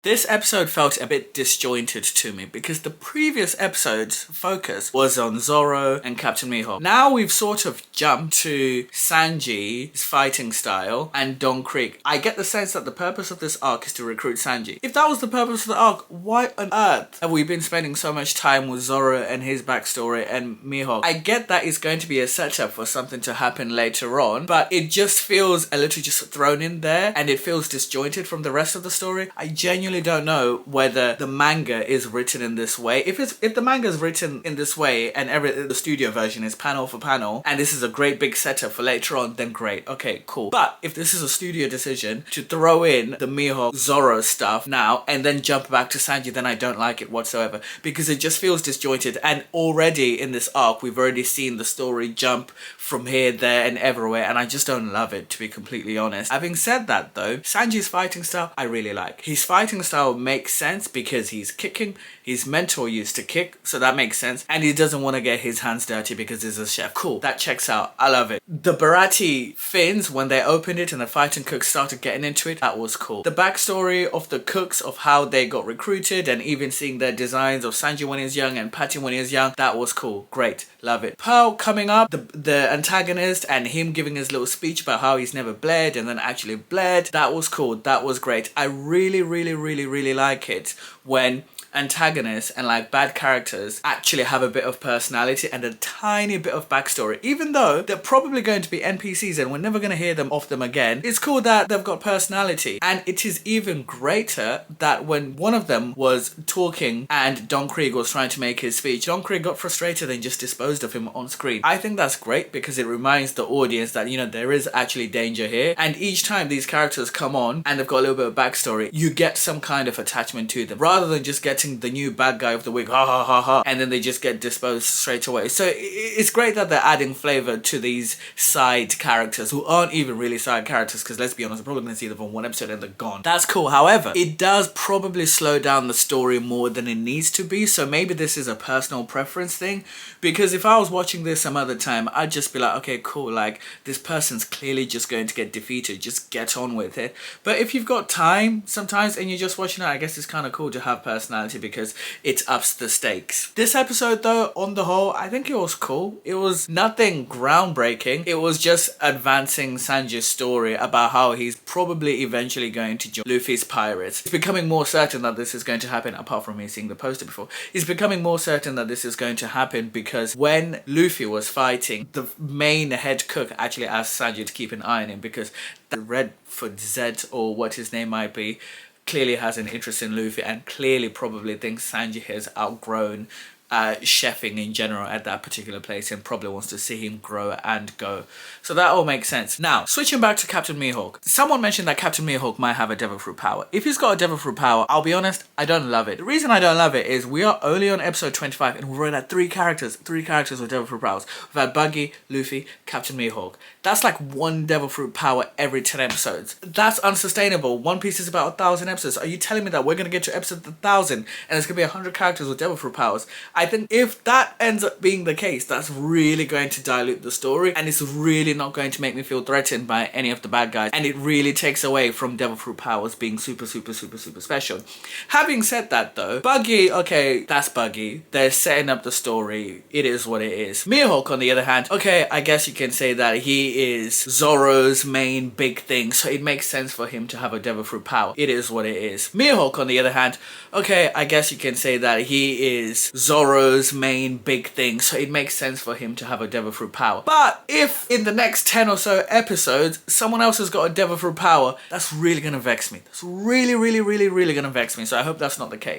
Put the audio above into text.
This episode felt a bit disjointed to me because the previous episode's focus was on Zoro and Captain Mihawk. Now we've sort of jumped to Sanji's fighting style and Don Krieg. I get the sense that the purpose of this arc is to recruit Sanji. If that was the purpose of the arc, why on earth have we been spending so much time with Zoro and his backstory and Mihawk? I get that it's going to be a setup for something to happen later on, but it just feels a little just thrown in there and it feels disjointed from the rest of the story. I genuinely don't know whether the manga is written in this way. If the manga is written in this way and the studio version is panel for panel and this is a great big setup for later on, then great. Okay, cool. But if this is a studio decision to throw in the Mihawk Zoro stuff now and then jump back to Sanji, then I don't like it whatsoever because it just feels disjointed. And already in this arc, we've already seen the story jump from here, there and everywhere, and I just don't love it, to be completely honest. Having said that though, Sanji's fighting style I really like. His fighting style makes sense because he's kicking, his mentor used to kick, so that makes sense, and he doesn't want to get his hands dirty because he's a chef. Cool, that checks out, I love it. The Baratie fins, when they opened it and the fighting cooks started getting into it, that was cool. The backstory of the cooks, of how they got recruited and even seeing their designs of Sanji when he was young and Patty when he was young, that was cool, great, love it. Pearl coming up, the antagonist and him giving his little speech about how he's never bled and then actually bled, that was cool, that was great. I really like it when antagonists and like bad characters actually have a bit of personality and a tiny bit of backstory, even though they're probably going to be NPCs and we're never going to hear them off them again. It's cool that they've got personality, and it is even greater that when one of them was talking and Don Krieg was trying to make his speech, Don Krieg got frustrated and just disposed of him on screen. I think that's great because it reminds the audience that, you know, there is actually danger here, and each time these characters come on and they've got a little bit of backstory, you get some kind of attachment to them rather than just getting the new bad guy of the week, ha ha ha ha, and then they just get disposed straight away. So it's great that they're adding flavor to these side characters who aren't even really side characters, because let's be honest, we're probably going to see them for one episode and they're gone. That's cool. However, it does probably slow down the story more than it needs to be, so maybe this is a personal preference thing, because if I was watching this some other time, I'd just be like, okay, cool, like this person's clearly just going to get defeated, just get on with it. But if you've got time sometimes and you're just watching it, I guess it's kind of cool to have personality because it ups the stakes. This episode though, on the whole, I think it was cool. It was nothing groundbreaking. It was just advancing Sanji's story about how he's probably eventually going to join Luffy's pirates. It's becoming more certain that this is going to happen, apart from me seeing the poster before. It's becoming more certain that this is going to happen because when Luffy was fighting, the main head cook actually asked Sanji to keep an eye on him because the Redford Z, or what his name might be, clearly has an interest in Luffy and clearly probably thinks Sanji has outgrown chefing in general at that particular place and probably wants to see him grow and go. So that all makes sense. Now, switching back to Captain Mihawk. Someone mentioned that Captain Mihawk might have a devil fruit power. If he's got a devil fruit power, I'll be honest, I don't love it. The reason I don't love it is we are only on episode 25 and we've already had three characters with devil fruit powers. We've had Buggy, Luffy, Captain Mihawk. That's like one devil fruit power every 10 episodes. That's unsustainable. One Piece is about 1,000 episodes. Are you telling me that we're going to get to episode 1,000 and there's going to be 100 characters with devil fruit powers? I think if that ends up being the case, that's really going to dilute the story and it's really not going to make me feel threatened by any of the bad guys, and it really takes away from devil fruit powers being super special. Having said that though, Buggy, okay, that's Buggy. They're setting up the story. It is what it is. Mihawk, on the other hand, okay, I guess you can say that he is Zoro's main big thing, so it makes sense for him to have a devil fruit power. It is what it is. Mihawk, on the other hand, okay, I guess you can say that he is Zoro's main big thing, so it makes sense for him to have a devil fruit power. But if in the next 10 or so episodes someone else has got a devil fruit power, that's really gonna vex me. That's really gonna vex me, so I hope that's not the case.